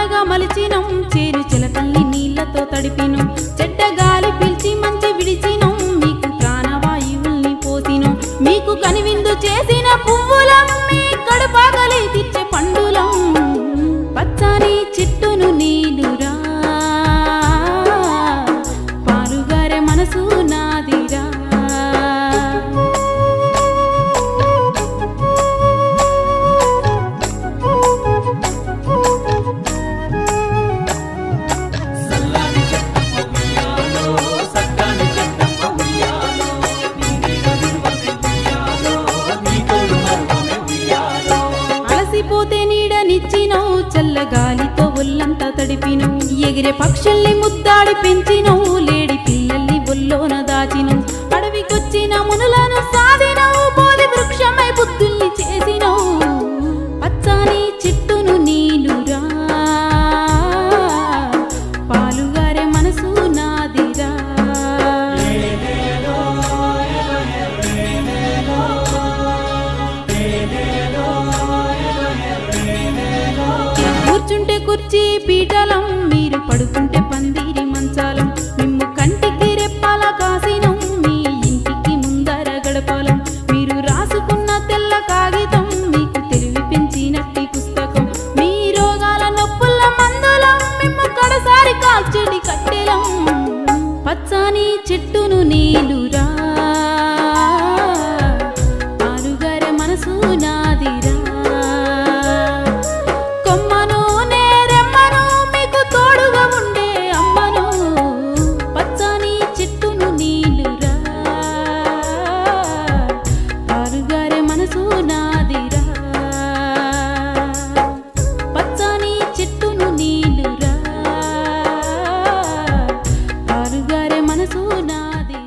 చేనుగా మలిచినం చేను చిలకల్లి నీళ్లతో తడిపినం చెడ్డ గాలి పిలిచి మంచి విడిచినం మీకు ప్రాణవాయువుల్ని పోసినం మీకు కనివిందు చేసిన పువ్వులం మీ కడుపాగలి తీర్చే పండులం పచ్చని చెట్టును నీలురా పాలుగారే మనసు నాదిరా పోతే నీడనిచ్చినవు చల్లగాలితో ఒళ్ళంతా తడిపినవు ఎగిరే పక్షుల్ని ముద్దాడి పెంచినవు లేడి పిల్లల్ని ఒల్లోన దాచినవు అడవికొచ్చిన మునులను సాధినవు బోధి వృక్షమై బుద్ధుల్ని చేసినవు పచ్చని చెట్టును నీలురా పాలుగారే మనసు నాదిరా కూర్చుంటే కుర్చీ పీఠలం మీరు పడుకుంటే పందిరి మంచాలం మిమ్ము కంటికి రెప్పాల కాసినం మీ ఇంటికి ముందర గడపాలం మీరు రాసుకున్న తెల్ల కాగితం మీకు తెలివి పెంచినట్టి పుస్తకం మీ రోగాల నొప్పుల మందులం మిమ్ము కడసారి కాల్చెడి కట్టెలం పచ్చని చెట్టును నీలురా పాలుగారే మనసు నాదిరా మనసు నాది